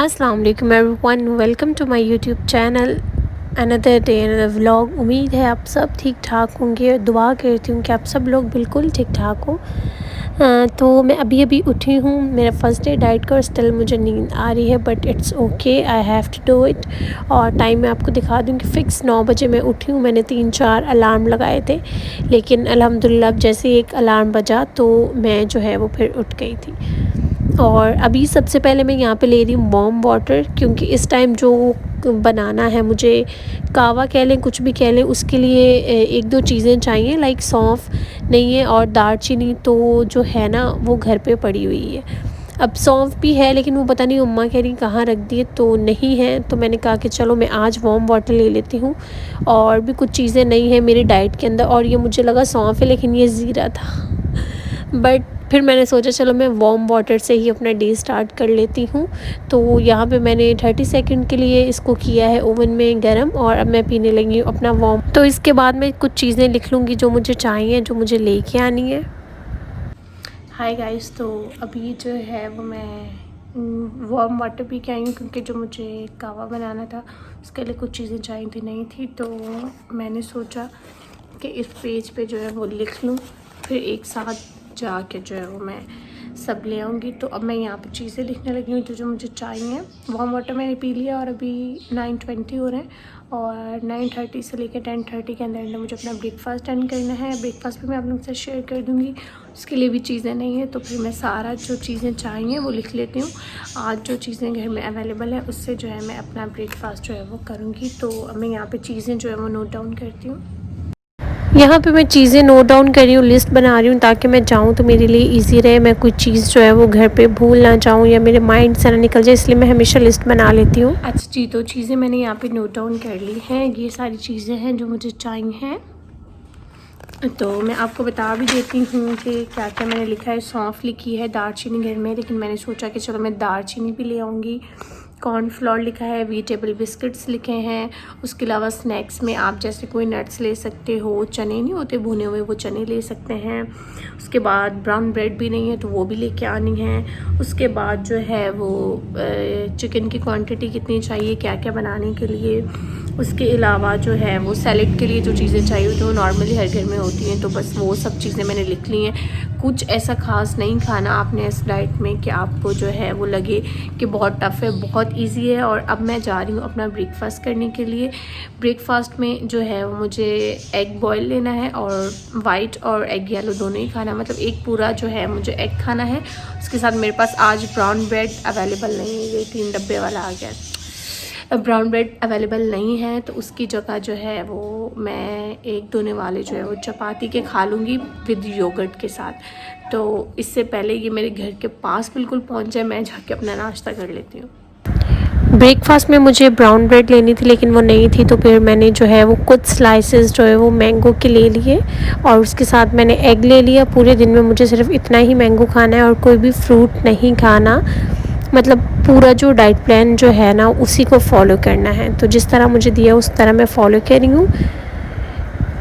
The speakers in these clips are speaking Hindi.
अस्सलाम वालेकुम everyone, welcome to my YouTube channel. Another day another vlog. उम्मीद है आप सब ठीक ठाक होंगे। दुआ करती हूँ कि आप सब लोग बिल्कुल ठीक ठाक हो। तो मैं अभी अभी उठी हूँ, मेरा फर्स्ट डे डाइट का, और स्टिल मुझे नींद आ रही है, but it's okay, I have to do it. और टाइम मैं आपको दिखा दूँ कि फ़िक्स 9 बजे मैं उठी हूँ। मैंने 3-4 अलार्म लगाए थे, लेकिन अल्हम्दुलिल्लाह जैसे ही एक अलार्म बजा तो मैं जो है वो फिर उठ गई थी। और अभी सबसे पहले मैं यहाँ पे ले रही हूँ वार्म वाटर, क्योंकि इस टाइम जो बनाना है मुझे, कावा कह लें कुछ भी कह लें, उसके लिए एक दो चीज़ें चाहिए, लाइक सौंफ नहीं है और दालचीनी तो जो है ना वो घर पे पड़ी हुई है। अब सौंफ भी है लेकिन वो पता नहीं अम्मा कह रही कहाँ रख दिए, तो नहीं है, तो मैंने कहा कि चलो मैं आज वार्म वाटर ले लेती हूँ। और भी कुछ चीज़ें नहीं है मेरी डाइट के अंदर, और ये मुझे लगा सौंफ है लेकिन ये ज़ीरा था। बट फिर मैंने सोचा चलो मैं वार्म वाटर से ही अपना डे स्टार्ट कर लेती हूँ। तो यहाँ पे मैंने 30 सेकंड के लिए इसको किया है ओवन में गरम, और अब मैं पीने लगी हूँ अपना वार्म। तो इसके बाद मैं कुछ चीज़ें लिख लूँगी जो मुझे चाहिए, जो मुझे लेके आनी है। हाय गाइस, तो अभी जो है वो मैं वार्म वाटर पी के आई हूँ, क्योंकि जो मुझे कावा बनाना था उसके लिए कुछ चीज़ें चाहिए थी, नहीं थी, तो मैंने सोचा कि इस पेज पे जो है वो लिख लूँ, फिर एक साथ जाके जो है वो मैं सब ले आऊँगी। तो अब मैं यहाँ पे चीज़ें लिखने लगी हूँ जो जो मुझे चाहिए। वार्म वाटर मैंने पी लिया और अभी 9:20 हो रहे हैं, और 9:30 से लेकर 10:30 के अंदर अंदर मुझे अपना ब्रेकफास्ट एंड करना है। ब्रेकफास्ट भी मैं आप लोगों से शेयर कर दूँगी, उसके लिए भी चीज़ें नहीं है, तो फिर मैं सारा जो चीज़ें चाहिए वो लिख लेती हूँ। आज जो चीज़ें घर में अवेलेबल है उससे जो है मैं अपना ब्रेकफास्ट जो है वो करूँगी। तो अब मैं यहाँ पर चीज़ें जो है वो नोट डाउन करती हूँ। यहाँ पे मैं चीज़ें नोट डाउन कर रही हूँ, लिस्ट बना रही हूँ, ताकि मैं जाऊँ तो मेरे लिए इजी रहे, मैं कोई चीज़ जो है वो घर पे भूल ना जाऊँ या मेरे माइंड से ना निकल जाए, इसलिए मैं हमेशा लिस्ट बना लेती हूँ। अच्छा जी, तो चीज़ें मैंने यहाँ पे नोट डाउन कर ली हैं। ये सारी चीज़ें हैं जो मुझे चाहिए हैं। तो मैं आपको बता भी देती हूँ कि क्या क्या मैंने लिखा है। सौंफ लिखी है, दालचीनी घर में, लेकिन मैंने सोचा कि चलो मैं दालचीनी भी ले आऊँगी। कॉर्नफ्लोर लिखा है, वीटेबल बिस्किट्स लिखे हैं। उसके अलावा स्नैक्स में आप जैसे कोई नट्स ले सकते हो, चने नहीं होते भुने हुए, वो चने ले सकते हैं। उसके बाद ब्राउन ब्रेड भी नहीं है तो वो भी लेके आनी है। उसके बाद जो है वो चिकन की क्वांटिटी कितनी चाहिए क्या क्या बनाने के लिए। उसके अलावा जो है वो सैलेड के लिए जो चीज़ें चाहिए तो नॉर्मली हर घर में होती हैं, तो बस वो सब चीज़ें मैंने लिख ली हैं। कुछ ऐसा ख़ास नहीं खाना आपने इस डाइट में कि आपको जो है वो लगे कि बहुत टफ़ है, बहुत इजी है। और अब मैं जा रही हूँ अपना ब्रेकफास्ट करने के लिए। ब्रेकफास्ट में जो है वो मुझे एग बॉयल लेना है, और वाइट और एग येलो दोनों ही खाना, मतलब एक पूरा जो है मुझे एग खाना है। उसके साथ मेरे पास आज ब्राउन ब्रेड अवेलेबल नहीं है, ये 3 डब्बे वाला आ गया। ब्राउन ब्रेड अवेलेबल नहीं है, तो उसकी जगह जो है वो मैं एक दोने वाले जो है वो चपाती के खा लूँगी विद योगर्ट के साथ। तो इससे पहले ये मेरे घर के पास बिल्कुल पहुँच जाए, मैं जाके अपना नाश्ता कर लेती हूँ। ब्रेकफास्ट में मुझे ब्राउन ब्रेड लेनी थी लेकिन वो नहीं थी, तो फिर मैंने जो है वो कुछ स्लाइसेस जो है वो मैंगो के ले लिए, और उसके साथ मैंने एग ले लिया। पूरे दिन में मुझे सिर्फ इतना ही मैंगो खाना है और कोई भी फ्रूट नहीं खाना, मतलब पूरा जो डाइट प्लान जो है ना उसी को फॉलो करना है। तो जिस तरह मुझे दिया उस तरह मैं फ़ॉलो कर रही हूँ।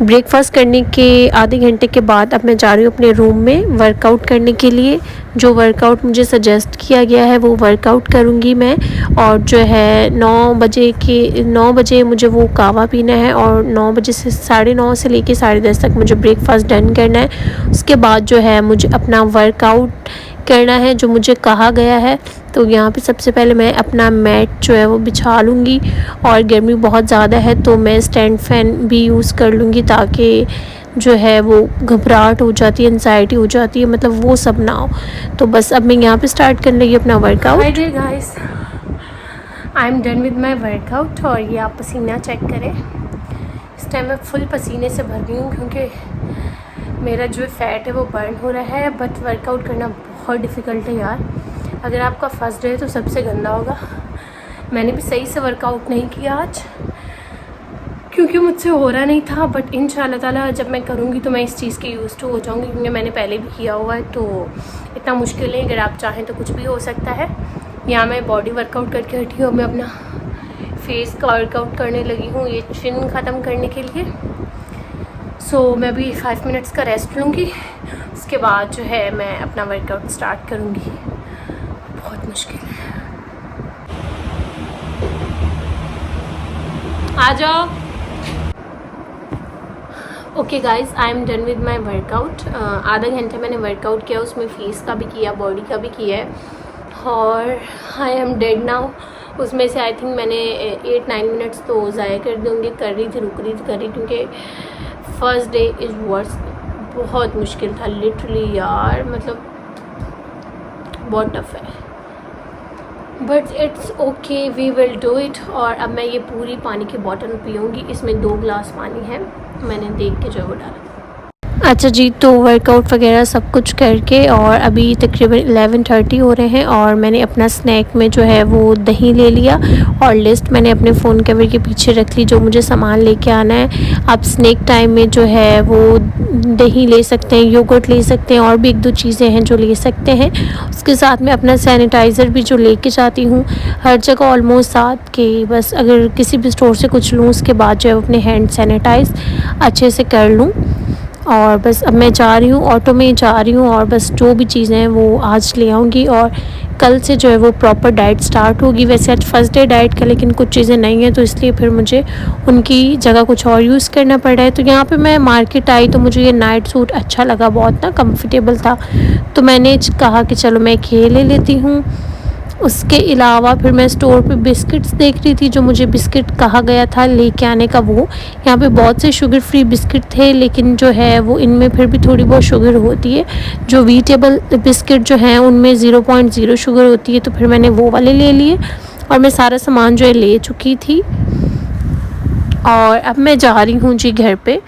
ब्रेकफास्ट करने के आधे घंटे के बाद अब मैं जा रही हूँ अपने रूम में वर्कआउट करने के लिए। जो वर्कआउट मुझे सजेस्ट किया गया है वो वर्कआउट करूँगी मैं। और जो है 9 बजे मुझे वो कावा पीना है, और 9 बजे से 9:30 से लेके 10:30 तक मुझे ब्रेकफास्ट डन करना है। उसके बाद जो है मुझे अपना वर्कआउट करना है जो मुझे कहा गया है। तो यहाँ पे सबसे पहले मैं अपना मैट जो है वो बिछा लूँगी, और गर्मी बहुत ज़्यादा है तो मैं स्टैंड फ़ैन भी यूज़ कर लूँगी, ताकि जो है वो घबराहट हो जाती है, एंजाइटी हो जाती है, मतलब वो सब ना हो। तो बस अब मैं यहाँ पे स्टार्ट करने लगी अपना workout. Hi dear guys, I am done with my workout, और ये आप पसीना चेक करें। इस टाइम मैं फुल पसीने से भर गई हूँ, क्योंकि मेरा जो फ़ैट है वो बर्न हो रहा है। बट वर्कआउट करना बहुत डिफ़िकल्ट है यार। अगर आपका फर्स्ट डे है तो सबसे गंदा होगा। मैंने भी सही से वर्कआउट नहीं किया आज, क्योंकि मुझसे हो रहा नहीं था। बट इंशाल्लाह ताला जब मैं करूँगी तो मैं इस चीज़ की यूज़ टू हो जाऊँगी, क्योंकि मैंने पहले भी किया हुआ है, तो इतना मुश्किल नहीं। अगर आप चाहें तो कुछ भी हो सकता है। यहाँ मैं बॉडी वर्कआउट करके हटी हूँ, मैं अपना फेस का वर्कआउट करने लगी हूँ ये चिन ख़त्म करने के लिए। सो मैं भी 5 मिनट्स का रेस्ट लूँगी, उसके बाद जो है मैं अपना वर्कआउट स्टार्ट करूँगी। बहुत मुश्किल है। आ जाओ। Okay guys, I am done with my workout. आधा घंटे मैंने वर्कआउट किया, उसमें फेस का भी किया, बॉडी का भी किया है और आई एम डेड नाउ। उसमें से आई थिंक मैंने 8-9 मिनट्स तो ज़ाया कर दूँगी, कर रही थी, रुक रही थी, कर रही, क्योंकि फर्स्ट डे इज़ वर्स। बहुत मुश्किल था लिटरली यार, मतलब बहुत टफ है, but it's okay, we will do it. और अब मैं ये पूरी पानी की बॉटल पीऊँगी। इसमें 2 गिलास पानी है, मैंने देख के जो वो डाला। अच्छा जी, तो वर्कआउट वगैरह सब कुछ करके और अभी तकरीबन 11:30 हो रहे हैं और मैंने अपना स्नैक में जो है वो दही ले लिया और लिस्ट मैंने अपने फ़ोन कवर के पीछे रख ली जो मुझे सामान लेके आना है। आप स्नैक टाइम में जो है वो दही ले सकते हैं, योगर्ट ले सकते हैं और भी 1-2 चीज़ें हैं जो ले सकते हैं। उसके साथ में अपना सैनिटाइज़र भी जो लेके जाती हूँ हर जगह ऑलमोस्ट साथ के, बस अगर किसी भी स्टोर से कुछ लूँ उसके बाद जो है अपने हैंड सैनिटाइज़ अच्छे से कर लूँ। और बस अब मैं जा रही हूँ, ऑटो में जा रही हूँ और बस जो भी चीज़ें हैं वो आज ले आऊँगी और कल से जो है वो प्रॉपर डाइट स्टार्ट होगी। वैसे आज फर्स्ट डे डाइट का, लेकिन कुछ चीज़ें नहीं हैं तो इसलिए फिर मुझे उनकी जगह कुछ और यूज़ करना पड़ रहा है। तो यहाँ पे मैं मार्केट आई तो मुझे ये नाइट सूट अच्छा लगा, बहुत ना कंफर्टेबल था, तो मैंने कहा कि चलो मैं ये ले लेती हूँ। उसके अलावा फिर मैं स्टोर पे बिस्किट्स देख रही थी, जो मुझे बिस्किट कहा गया था लेके आने का। वो यहाँ पे बहुत से शुगर फ्री बिस्किट थे, लेकिन जो है वो इनमें फिर भी थोड़ी बहुत शुगर होती है। जो वीटेबल बिस्किट जो हैं उनमें 0.0 शुगर होती है, तो फिर मैंने वो वाले ले लिए और मैं सारा सामान जो है ले चुकी थी। और अब मैं जा रही हूँ जी घर पे।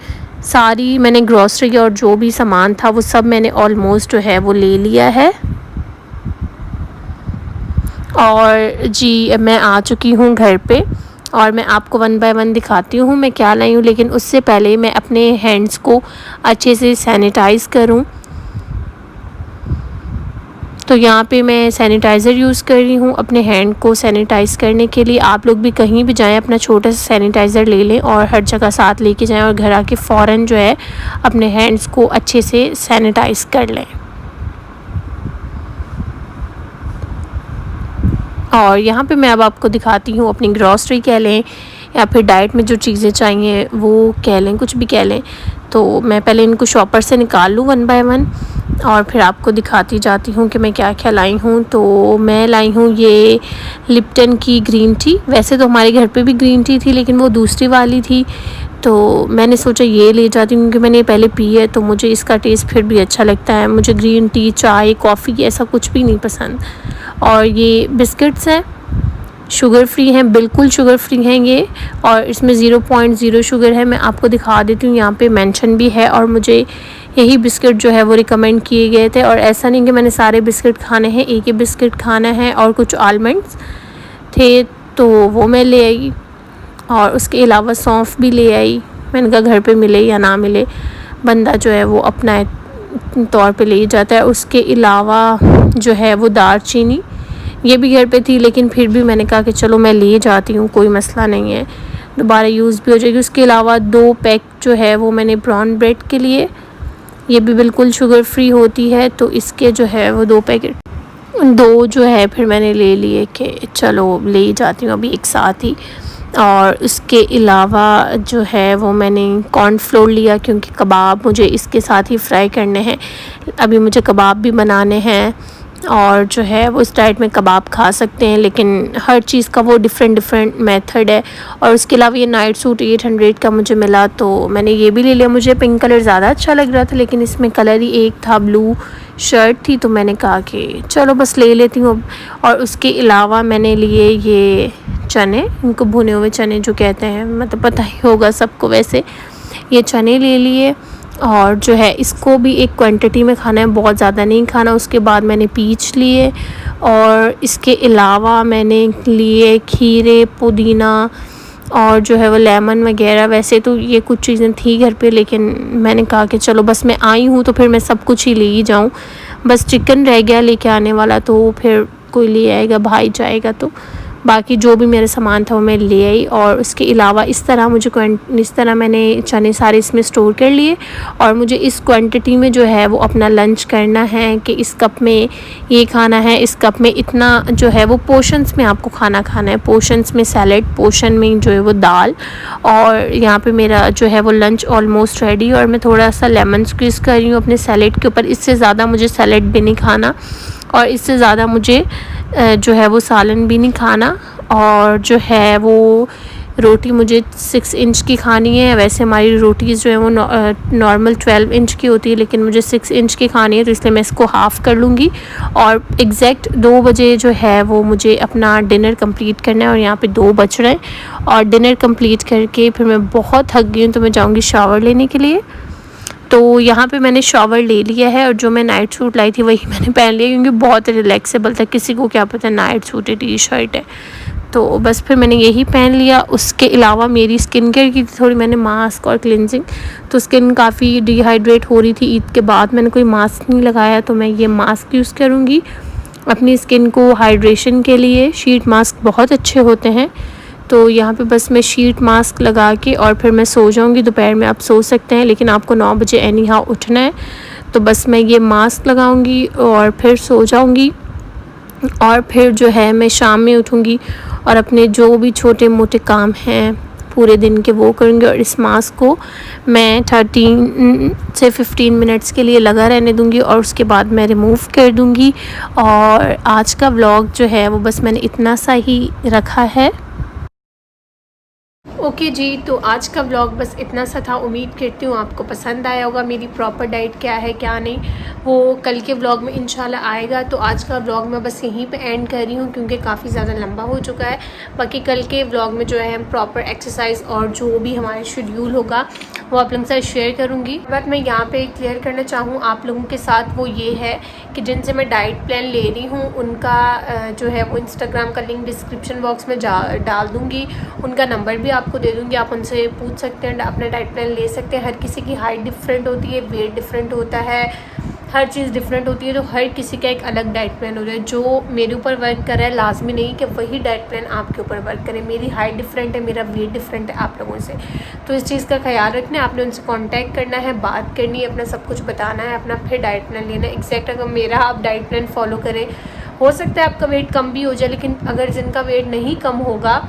सारी मैंने ग्रॉसरी और जो भी सामान था वो सब मैंने ऑलमोस्ट जो है वो ले लिया है। और जी मैं आ चुकी हूँ घर पे और मैं आपको 1 बाय 1 दिखाती हूँ मैं क्या लाई हूँ, लेकिन उससे पहले मैं अपने हैंड्स को अच्छे से सैनिटाइज़ करूँ। तो यहाँ पे मैं सैनिटाइज़र यूज़ कर रही हूँ अपने हैंड को सैनिटाइज़ करने के लिए। आप लोग भी कहीं भी जाएं अपना छोटा सा सैनिटाइज़र ले लें और हर जगह साथ लेके जाएं और घर आके फ़ौरन जो है अपने हैंड्स को अच्छे से सैनिटाइज़ कर लें। और यहाँ पे मैं अब आपको दिखाती हूँ अपनी ग्रॉसरी कह लें या फिर डाइट में जो चीज़ें चाहिए वो कह लें, कुछ भी कह लें। तो मैं पहले इनको शॉपर से निकाल लूँ 1 बाय 1 और फिर आपको दिखाती जाती हूँ कि मैं क्या क्या लाई हूँ। तो मैं लाई हूँ ये लिप्टन की ग्रीन टी। वैसे तो हमारे घर पे भी ग्रीन टी थी, लेकिन वो दूसरी वाली थी, तो मैंने सोचा ये ले जाती हूँ क्योंकि मैंने ये पहले पी है, तो मुझे इसका टेस्ट फिर भी अच्छा लगता है। मुझे ग्रीन टी, चाय, कॉफ़ी ऐसा कुछ भी नहीं पसंद। और ये बिस्किट्स हैं, शुगर फ्री हैं, बिल्कुल शुगर फ्री हैं ये, और इसमें 0.0 शुगर है। मैं आपको दिखा देती हूँ, यहाँ पे मेंशन भी है। और मुझे यही बिस्किट जो है वो रिकमेंड किए गए थे, और ऐसा नहीं कि मैंने सारे बिस्किट खाने हैं, एक ही बिस्किट खाना है। और कुछ आलमंड्स थे तो वो मैं ले आई, और उसके अलावा सौंफ भी ले आई। मैंने कहा घर पे मिले या ना मिले, बंदा जो है वो अपना तौर पे ले ही जाता है। उसके अलावा जो है वो दालचीनी, ये भी घर पे थी, लेकिन फिर भी मैंने कहा कि चलो मैं ले जाती हूँ, कोई मसला नहीं है, दोबारा यूज़ भी हो जाएगी। उसके अलावा 2 पैक जो है वो मैंने ब्राउन ब्रेड के लिए, ये भी बिल्कुल शुगर फ्री होती है, तो इसके जो है वो 2 पैकेट, 2 जो है फिर मैंने ले लिए कि चलो ले जाती हूँ अभी एक साथ ही। और उसके अलावा जो है वो मैंने कॉर्नफ्लोर लिया, क्योंकि कबाब मुझे इसके साथ ही फ्राई करने हैं। अभी मुझे कबाब भी बनाने हैं, और जो है वो इस डाइट में कबाब खा सकते हैं, लेकिन हर चीज़ का वो डिफरेंट मेथड है। और उसके अलावा ये नाइट सूट 800 का मुझे मिला, तो मैंने ये भी ले लिया। मुझे पिंक कलर ज़्यादा अच्छा लग रहा था, लेकिन इसमें कलर ही एक था, ब्लू शर्ट थी, तो मैंने कहा कि चलो बस ले लेती हूँ। और उसके अलावा मैंने लिए ये चने, इनको भुने हुए चने जो कहते हैं, मतलब पता ही होगा सबको, वैसे ये चने ले लिए। और जो है इसको भी एक क्वांटिटी में खाना है, बहुत ज़्यादा नहीं खाना। उसके बाद मैंने पीच लिए, और इसके अलावा मैंने लिए खीरे, पुदीना और जो है वो लेमन वगैरह। वैसे तो ये कुछ चीज़ें थी घर पे, लेकिन मैंने कहा कि चलो बस मैं आई हूँ तो फिर मैं सब कुछ ही ले ही जाऊँ। बस चिकन रह गया लेके आने वाला, तो फिर कोई ले आएगा, भाई जाएगा तो बाकी जो भी मेरा सामान था वो मैं ले आई। और उसके अलावा इस तरह मैंने चने सारे इसमें स्टोर कर लिए। और मुझे इस क्वांटिटी में जो है वो अपना लंच करना है कि इस कप में ये खाना है, इस कप में इतना जो है वो पोर्शंस में आपको खाना खाना है। पोर्शंस में सैलेड, पोर्शन में जो है वो दाल। और यहाँ पे मेरा जो है वो लंच ऑलमोस्ट रेडी। और मैं थोड़ा सा लेमन स्क्वीज़ कर रही हूँ अपने सैलेड के ऊपर। इससे ज़्यादा मुझे सैलेड भी नहीं खाना और इससे ज़्यादा मुझे जो है वो सालन भी नहीं खाना। और जो है वो रोटी मुझे 6 इंच की खानी है। वैसे हमारी रोटीज़ जो है वो नॉर्मल 12 इंच की होती है, लेकिन मुझे 6 इंच की खानी है, तो इसलिए मैं इसको हाफ़ कर लूँगी। और एग्जैक्ट 2 बजे जो है वो मुझे अपना डिनर कंप्लीट करना है। और यहाँ पे 2 बज रहे हैं। और डिनर कंप्लीट करके फिर मैं बहुत थक गई हूँ, तो मैं जाऊँगी शावर लेने के लिए। तो यहाँ पे मैंने शावर ले लिया है और जो मैं नाइट सूट लाई थी वही मैंने पहन लिया, क्योंकि बहुत रिलैक्सेबल था। किसी को क्या पता नाइट सूट है, टी शर्ट है, तो बस फिर मैंने यही पहन लिया। उसके अलावा मेरी स्किन केयर की थोड़ी मैंने मास्क और क्लिनजिंग, तो स्किन काफ़ी डिहाइड्रेट हो रही थी ईद के बाद। मैंने कोई मास्क नहीं लगाया, तो मैं ये मास्क यूज़ करूँगी अपनी स्किन को हाइड्रेशन के लिए। शीट मास्क बहुत अच्छे होते हैं। तो यहाँ पे बस मैं शीट मास्क लगा के और फिर मैं सो जाऊँगी। दोपहर में आप सो सकते हैं, लेकिन आपको 9 बजे एनी हाउ उठना है। तो बस मैं ये मास्क लगाऊँगी और फिर सो जाऊँगी। और फिर जो है मैं शाम में उठूँगी और अपने जो भी छोटे मोटे काम हैं पूरे दिन के वो करूँगी। और इस मास्क को मैं 13 से 15 मिनट्स के लिए लगा रहने दूँगी और उसके बाद मैं रिमूव कर दूँगी। और आज का व्लॉग जो है वो बस मैंने इतना सा ही रखा है। ओके जी, तो आज का व्लॉग बस इतना सा था। उम्मीद करती हूँ आपको पसंद आया होगा। मेरी प्रॉपर डाइट क्या है क्या नहीं वो कल के व्लॉग में इंशाल्लाह आएगा। तो आज का व्लॉग मैं बस यहीं पे एंड कर रही हूँ, क्योंकि काफ़ी ज़्यादा लंबा हो चुका है। बाकी कल के व्लॉग में जो है हम प्रॉपर एक्सरसाइज और जो भी हमारा शेड्यूल होगा वो आप लोगों के साथ शेयर करूँगी। बात मैं यहाँ पर क्लियर करना चाहूँ आप लोगों के साथ, वो ये है कि जिनसे मैं डाइट प्लान ले रही हूँ उनका जो है वो इंस्टाग्राम का लिंक डिस्क्रिप्शन बॉक्स में डाल दूँगी। उनका नंबर भी आपको दे दूँगी, आप उनसे पूछ सकते हैं, अपना डाइट प्लान ले सकते हैं। हर किसी की हाइट डिफरेंट होती है, वेट डिफरेंट होता है, हर चीज़ डिफरेंट होती है। तो हर किसी का एक अलग डाइट प्लान होता है। जो मेरे ऊपर वर्क कर रहा है लाजमी नहीं कि वही डाइट प्लान आपके ऊपर वर्क करे। मेरी हाइट डिफरेंट है, मेरा वेट डिफरेंट है आप लोगों से, तो इस चीज़ का ख्याल रखना है। आपने उनसे कांटेक्ट करना है, बात करनी है, अपना सब कुछ बताना है, अपना फिर डाइट प्लान लेना है। एग्जैक्ट अगर मेरा आप डाइट प्लान फॉलो करें, हो सकता है आपका वेट कम भी हो जाए, लेकिन अगर जिनका वेट नहीं कम होगा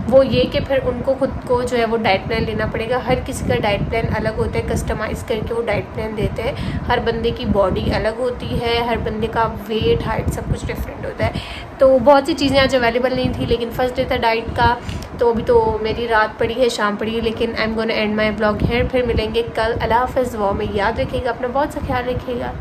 वो ये कि फिर उनको खुद को जो है वो डाइट प्लान लेना पड़ेगा। हर किसी का डाइट प्लान अलग होता है, कस्टमाइज़ करके वो डाइट प्लान देते हैं। हर बंदे की बॉडी अलग होती है, हर बंदे का वेट, हाइट सब कुछ डिफरेंट होता है। तो बहुत सी चीज़ें आज अवेलेबल नहीं थी, लेकिन फर्स्ट डे था डाइट का, तो अभी तो मेरी रात पड़ी है, शाम पड़ी है। लेकिन I am gonna and my blog here. फिर मिलेंगे कल। अल्लाह हाफ़िज़। वो में याद रखिएगा, अपना बहुत सा ख्याल रखिएगा।